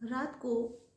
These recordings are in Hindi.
रात को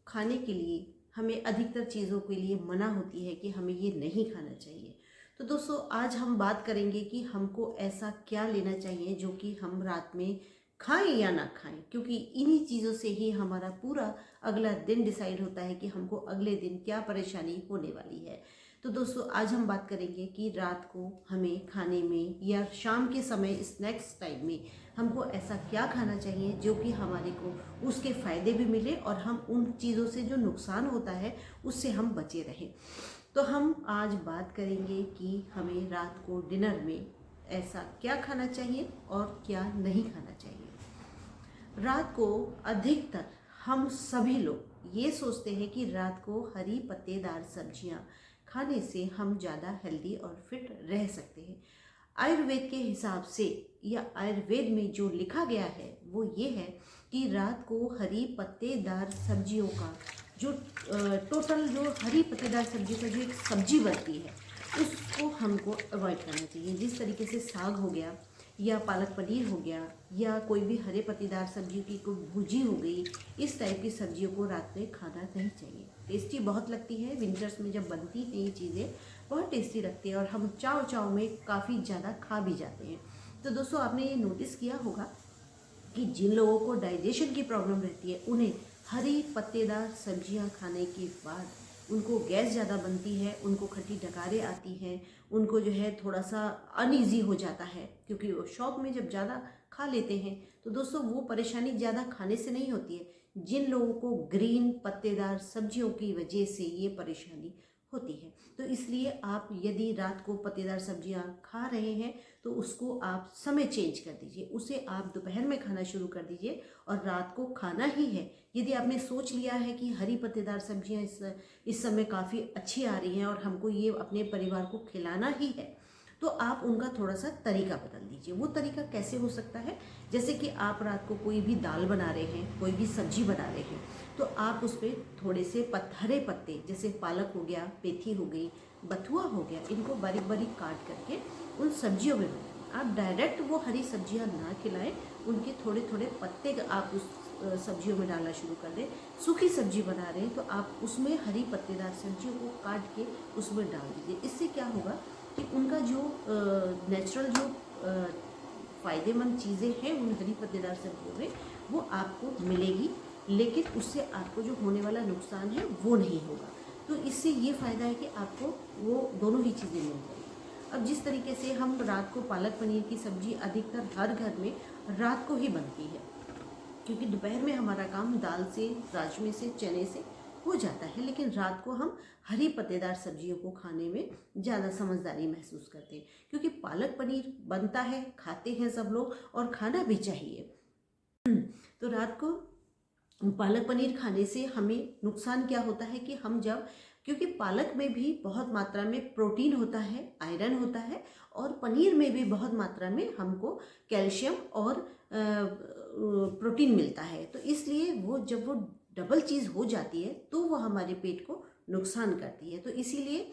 खाने के लिए हमें अधिकतर चीज़ों के लिए मना होती है कि हमें ये नहीं खाना चाहिए। तो दोस्तों आज हम बात करेंगे कि हमको ऐसा क्या लेना चाहिए जो कि हम रात में खाएं या ना खाएं, क्योंकि इन्हीं चीज़ों से ही हमारा पूरा अगला दिन डिसाइड होता है कि हमको अगले दिन क्या परेशानी होने वाली है। तो दोस्तों आज हम बात करेंगे कि रात को हमें खाने में या शाम के समय स्नैक्स टाइम में हमको ऐसा क्या खाना चाहिए जो कि हमारे को उसके फ़ायदे भी मिले और हम उन चीज़ों से जो नुकसान होता है उससे हम बचे रहें। तो हम आज बात करेंगे कि हमें रात को डिनर में ऐसा क्या खाना चाहिए और क्या नहीं खाना चाहिए। रात को अधिकतर हम सभी लोग ये सोचते हैं कि रात को हरी पत्तेदार सब्जियां खाने से हम ज़्यादा हेल्दी और फिट रह सकते हैं। आयुर्वेद के हिसाब से या आयुर्वेद में जो लिखा गया है वो ये है कि रात को हरी पत्तेदार सब्जियों का जो टोटल जो हरी पत्तेदार सब्जियों का जो एक सब्जी बनती है उसको हमको अवॉइड करना चाहिए। जिस तरीके से साग हो गया या पालक पनीर हो गया या कोई भी हरे पत्तेदार सब्जियों की कोई भुजी हो गई, इस टाइप की सब्जियों को रात में खाना नहीं चाहिए। टेस्टी बहुत लगती है, विंटर्स में जब बनती है ये चीज़ें बहुत टेस्टी लगती है और हम चाव चाव में काफ़ी ज़्यादा खा भी जाते हैं। तो दोस्तों आपने ये नोटिस किया होगा कि जिन लोगों को डाइजेशन की प्रॉब्लम रहती है उन्हें हरी पत्तेदार सब्जियां खाने के बाद उनको गैस ज़्यादा बनती है, उनको खट्टी डकारें आती हैं, उनको जो है थोड़ा सा अनईजी हो जाता है, क्योंकि वो शौक में जब ज़्यादा खा लेते हैं। तो दोस्तों वो परेशानी ज़्यादा खाने से नहीं होती है, जिन लोगों को ग्रीन पत्तेदार सब्जियों की वजह से ये परेशानी होती है। तो इसलिए आप यदि रात को पत्तेदार सब्जियां खा रहे हैं तो उसको आप समय चेंज कर दीजिए, उसे आप दोपहर में खाना शुरू कर दीजिए और रात को खाना ही है। यदि आपने सोच लिया है कि हरी पत्तेदार सब्जियां इस समय काफ़ी अच्छी आ रही हैं और हमको ये अपने परिवार को खिलाना ही है, तो आप उनका थोड़ा सा तरीका बदल दीजिए। वो तरीका कैसे हो सकता है, जैसे कि आप रात को कोई भी दाल बना रहे हैं, कोई भी सब्जी बना रहे हैं, तो आप उस पर थोड़े से हरे पत्ते जैसे पालक हो गया, पेथी हो गई, बथुआ हो गया, इनको बारीक बारीक काट करके उन सब्जियों में बनाएं। आप डायरेक्ट वो हरी सब्जियां ना खिलाएं, उनके थोड़े थोड़े पत्ते आप उस सब्जियों में डालना शुरू कर दें। सूखी सब्जी बना रहे हैं तो आप उसमें हरी पत्तेदार सब्जियों को काट के उसमें डाल दीजिए। इससे क्या होगा कि उनका जो नेचुरल जो फ़ायदेमंद चीज़ें हैं उन हरी पत्तेदार सब्जियों में वो आपको मिलेगी, लेकिन उससे आपको जो होने वाला नुकसान है वो नहीं होगा। तो इससे ये फ़ायदा है कि आपको वो दोनों ही चीज़ें मिल जाएगी। अब जिस तरीके से हम रात को पालक पनीर की सब्ज़ी अधिकतर हर घर में रात को ही बनती है, क्योंकि दोपहर में हमारा काम दाल से, राजमे से, चने से हो जाता है, लेकिन रात को हम हरी पत्तेदार सब्जियों को खाने में ज़्यादा समझदारी महसूस करते हैं, क्योंकि पालक पनीर बनता है, खाते हैं सब लोग और खाना भी चाहिए। तो रात को पालक पनीर खाने से हमें नुकसान क्या होता है कि हम जब, क्योंकि पालक में भी बहुत मात्रा में प्रोटीन होता है, आयरन होता है, और पनीर में भी बहुत मात्रा में हमको कैल्शियम और प्रोटीन मिलता है। तो इसलिए वो जब वो डबल चीज़ हो जाती है तो वो हमारे पेट को नुकसान करती है। तो इसीलिए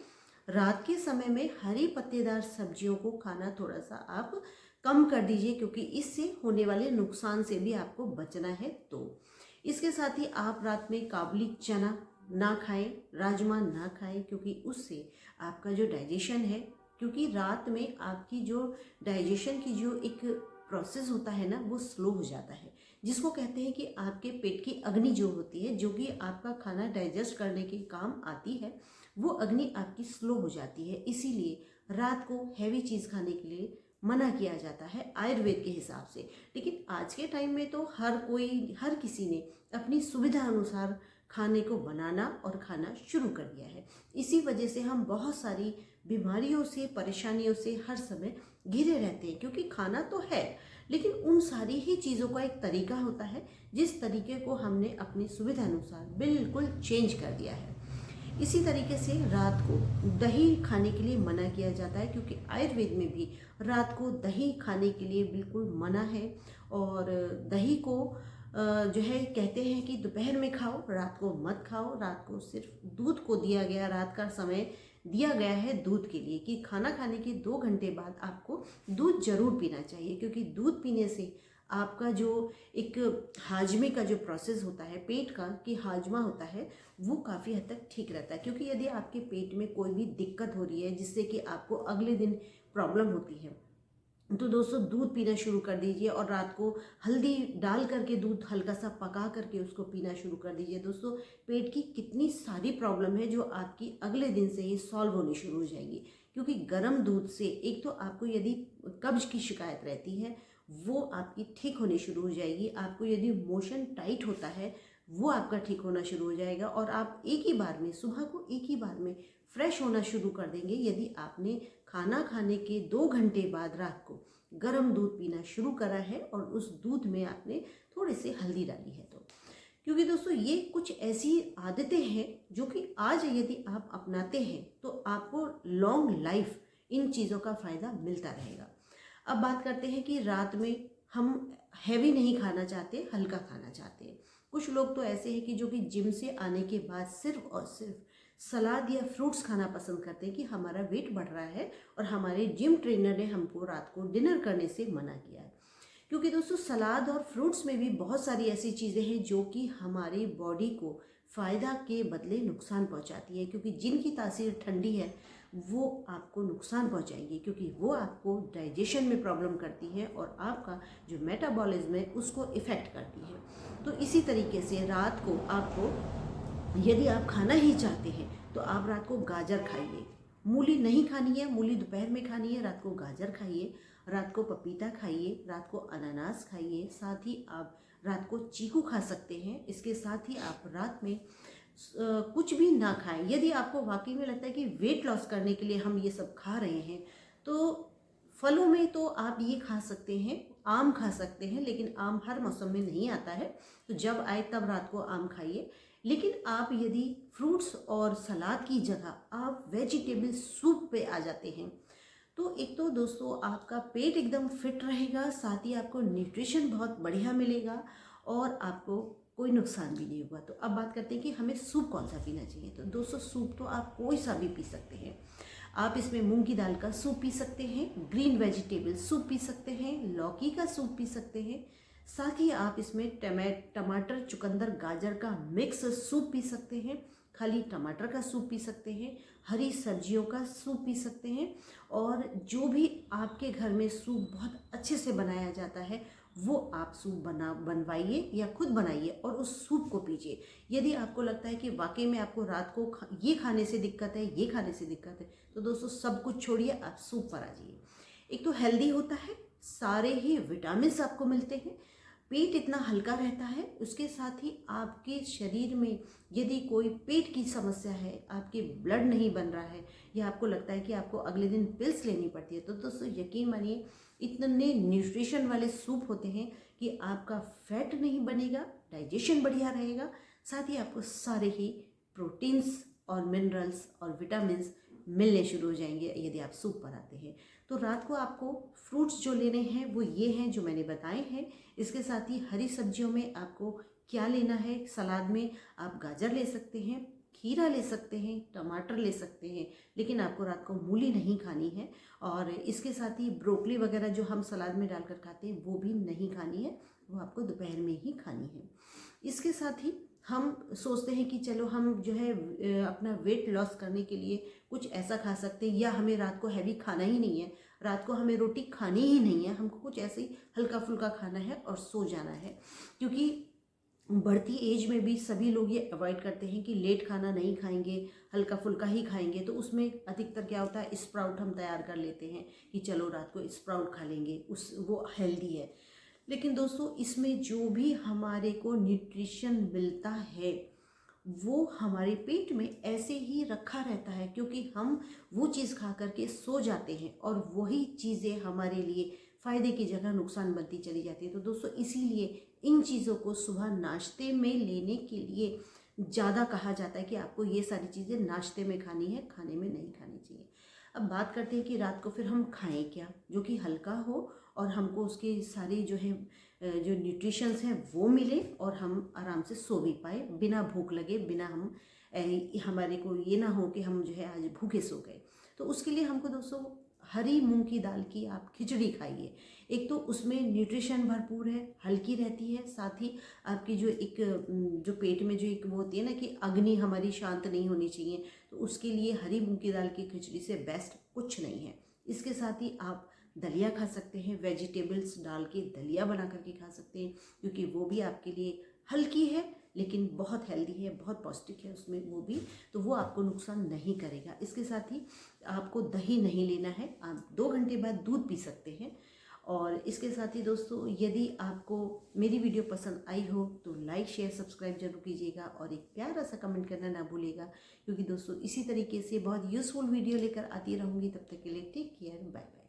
रात के समय में हरी पत्तेदार सब्जियों को खाना थोड़ा सा आप कम कर दीजिए, क्योंकि इससे होने वाले नुकसान से भी आपको बचना है। तो इसके साथ ही आप रात में काबुली चना ना खाएं, राजमा ना खाएं, क्योंकि उससे आपका जो डाइजेशन है, क्योंकि रात में आपकी जो डाइजेशन की जो एक प्रोसेस होता है ना वो स्लो हो जाता है, जिसको कहते हैं कि आपके पेट की अग्नि जो होती है, जो कि आपका खाना डाइजेस्ट करने के काम आती है, वो अग्नि आपकी स्लो हो जाती है। इसीलिए रात को हैवी चीज़ खाने के लिए मना किया जाता है आयुर्वेद के हिसाब से। लेकिन आज के टाइम में तो हर किसी ने अपनी सुविधा अनुसार खाने को बनाना और खाना शुरू कर दिया है। इसी वजह से हम बहुत सारी बीमारियों से, परेशानियों से हर समय घिरे रहते हैं, क्योंकि खाना तो है लेकिन उन सारी ही चीज़ों का एक तरीका होता है, जिस तरीके को हमने अपनी सुविधा अनुसार बिल्कुल चेंज कर दिया है। इसी तरीके से रात को दही खाने के लिए मना किया जाता है, क्योंकि आयुर्वेद में भी रात को दही खाने के लिए बिल्कुल मना है। और दही को जो है कहते हैं कि दोपहर में खाओ, रात को मत खाओ। रात को सिर्फ दूध को दिया गया, रात का समय दिया गया है दूध के लिए, कि खाना खाने के 2 घंटे बाद आपको दूध जरूर पीना चाहिए, क्योंकि दूध पीने से आपका जो एक हाजमे का जो प्रोसेस होता है पेट का कि हाजमा होता है वो काफ़ी हद तक ठीक रहता है। क्योंकि यदि आपके पेट में कोई भी दिक्कत हो रही है जिससे कि आपको अगले दिन प्रॉब्लम होती है, तो दोस्तों दूध पीना शुरू कर दीजिए और रात को हल्दी डाल करके दूध हल्का सा पका करके उसको पीना शुरू कर दीजिए। दोस्तों पेट की कितनी सारी प्रॉब्लम है जो आपकी अगले दिन से ही सॉल्व होनी शुरू हो जाएगी। क्योंकि गर्म दूध से एक तो आपको यदि कब्ज की शिकायत रहती है वो आपकी ठीक होनी शुरू हो जाएगी। आपको यदि मोशन टाइट होता है वो आपका ठीक होना शुरू हो जाएगा और आप एक ही बार में सुबह को एक ही बार में फ्रेश होना शुरू कर देंगे यदि आपने खाना खाने के 2 घंटे बाद रात को गर्म दूध पीना शुरू करा है और उस दूध में आपने थोड़ी सी हल्दी डाली है तो। क्योंकि दोस्तों ये कुछ ऐसी आदतें हैं जो कि आज यदि आप अपनाते हैं तो आपको लॉन्ग लाइफ इन चीज़ों का फ़ायदा मिलता रहेगा। अब बात करते हैं कि रात में हम हैवी नहीं खाना चाहते, हल्का खाना चाहते हैं। कुछ लोग तो ऐसे हैं कि जो कि जिम से आने के बाद सिर्फ और सिर्फ सलाद या फ्रूट्स खाना पसंद करते हैं कि हमारा वेट बढ़ रहा है और हमारे जिम ट्रेनर ने हमको रात को डिनर करने से मना किया है। क्योंकि दोस्तों सलाद और फ्रूट्स में भी बहुत सारी ऐसी चीज़ें हैं जो कि हमारी बॉडी को फ़ायदा के बदले नुकसान पहुंचाती है। क्योंकि जिनकी तासीर ठंडी है वो आपको नुकसान पहुंचाएंगी क्योंकि वो आपको डाइजेशन में प्रॉब्लम करती है और आपका जो मेटाबॉलिज्म है उसको इफ़ेक्ट करती है। तो इसी तरीके से रात को आपको यदि आप खाना ही चाहते हैं तो आप रात को गाजर खाइए। मूली नहीं खानी है, मूली दोपहर में खानी है, रात को गाजर खाइए, रात को पपीता खाइए, रात को अनानास खाइए, साथ ही आप रात को चीकू खा सकते हैं। इसके साथ ही आप रात में कुछ भी ना खाएं। यदि आपको वाकई में लगता है कि वेट लॉस करने के लिए हम ये सब खा रहे हैं तो फलों में तो आप ये खा सकते हैं, आम खा सकते हैं, लेकिन आम हर मौसम में नहीं आता है तो जब आए तब रात को आम खाइए। लेकिन आप यदि फ्रूट्स और सलाद की जगह आप वेजिटेबल सूप पे आ जाते हैं तो एक तो दोस्तों आपका पेट एकदम फिट रहेगा, साथ ही आपको न्यूट्रिशन बहुत बढ़िया मिलेगा और आपको कोई नुकसान भी नहीं होगा। तो अब बात करते हैं कि हमें सूप कौन सा पीना चाहिए। तो दोस्तों सूप तो आप कोई सा भी पी सकते हैं। आप इसमें मूंग की दाल का सूप पी सकते हैं, ग्रीन वेजिटेबल सूप पी सकते हैं, लौकी का सूप पी सकते हैं, साथ ही आप इसमें टमाटर चुकंदर गाजर का मिक्स सूप पी सकते हैं, खाली टमाटर का सूप पी सकते हैं, हरी सब्जियों का सूप पी सकते हैं। और जो भी आपके घर में सूप बहुत अच्छे से बनाया जाता है वो आप सूप बनवाइए या खुद बनाइए और उस सूप को पीजिए। यदि आपको लगता है कि वाकई में आपको रात को ये खाने से दिक्कत है, ये खाने से दिक्कत है, तो दोस्तों सब कुछ छोड़िए, आप सूप पर आ जाइए। एक तो हेल्दी होता है, सारे ही विटामिन्स आपको मिलते हैं, पेट इतना हल्का रहता है, उसके साथ ही आपके शरीर में यदि कोई पेट की समस्या है, आपके ब्लड नहीं बन रहा है या आपको लगता है कि आपको अगले दिन पिल्स लेनी पड़ती है, तो दोस्तों यकीन मानिए इतने न्यूट्रिशन वाले सूप होते हैं कि आपका फैट नहीं बनेगा, डाइजेशन बढ़िया रहेगा, साथ ही आपको सारे ही प्रोटीन्स और मिनरल्स और विटामिन्स मिलने शुरू हो जाएंगे यदि आप सूप पर आते हैं। तो रात को आपको फ्रूट्स जो लेने हैं वो ये हैं जो मैंने बताए हैं। इसके साथ ही हरी सब्जियों में आपको क्या लेना है, सलाद में आप गाजर ले सकते हैं, खीरा ले सकते हैं, टमाटर ले सकते हैं, लेकिन आपको रात को मूली नहीं खानी है। और इसके साथ ही ब्रोकली वगैरह जो हम सलाद में डालकर खाते हैं वो भी नहीं खानी है, वो आपको दोपहर में ही खानी है। इसके साथ ही हम सोचते हैं कि चलो हम जो है अपना वेट लॉस करने के लिए कुछ ऐसा खा सकते हैं या हमें रात को हैवी खाना ही नहीं है, रात को हमें रोटी खानी ही नहीं है, हमको कुछ ऐसे ही हल्का फुल्का खाना है और सो जाना है। क्योंकि बढ़ती एज में भी सभी लोग ये अवॉइड करते हैं कि लेट खाना नहीं खाएंगे, हल्का फुल्का ही खाएंगे, तो उसमें अधिकतर क्या होता है स्प्राउट हम तैयार कर लेते हैं कि चलो रात को स्प्राउट खा लेंगे, वो हेल्दी है। लेकिन दोस्तों इसमें जो भी हमारे को न्यूट्रिशन मिलता है वो हमारे पेट में ऐसे ही रखा रहता है क्योंकि हम वो चीज़ खा करके सो जाते हैं और वही चीज़ें हमारे लिए फ़ायदे की जगह नुकसान बनती चली जाती है। तो दोस्तों इसीलिए इन चीज़ों को सुबह नाश्ते में लेने के लिए ज़्यादा कहा जाता है कि आपको ये सारी चीज़ें नाश्ते में खानी है, खाने में नहीं खानी चाहिए। अब बात करते हैं कि रात को फिर हम खाएं क्या जो कि हल्का हो और हमको उसके सारी जो है जो न्यूट्रिशंस हैं वो मिले और हम आराम से सो भी पाए बिना भूख लगे, बिना हमारे को ये ना हो कि हम जो है आज भूखे सो गए। तो उसके लिए हमको दोस्तों हरी मूंग की दाल की आप खिचड़ी खाइए। एक तो उसमें न्यूट्रिशन भरपूर है, हल्की रहती है, साथ ही आपकी जो पेट में जो एक वो होती है ना कि अग्नि हमारी शांत नहीं होनी चाहिए, तो उसके लिए हरी मूंग की दाल की खिचड़ी से बेस्ट कुछ नहीं है। इसके साथ ही आप दलिया खा सकते हैं, वेजिटेबल्स डाल के दलिया बना करके खा सकते हैं, क्योंकि वो भी आपके लिए हल्की है लेकिन बहुत हेल्दी है, बहुत पौष्टिक है उसमें वो भी, तो वो आपको नुकसान नहीं करेगा। इसके साथ ही आपको दही नहीं लेना है, आप 2 घंटे बाद दूध पी सकते हैं। और इसके साथ ही दोस्तों, यदि आपको मेरी वीडियो पसंद आई हो तो लाइक शेयर सब्सक्राइब जरूर कीजिएगा और एक प्यारा सा कमेंट करना ना भूलिएगा, क्योंकि दोस्तों इसी तरीके से बहुत यूज़फुल वीडियो लेकर आती रहूँगी। तब तक के लिए टेक केयर, बाय बाय।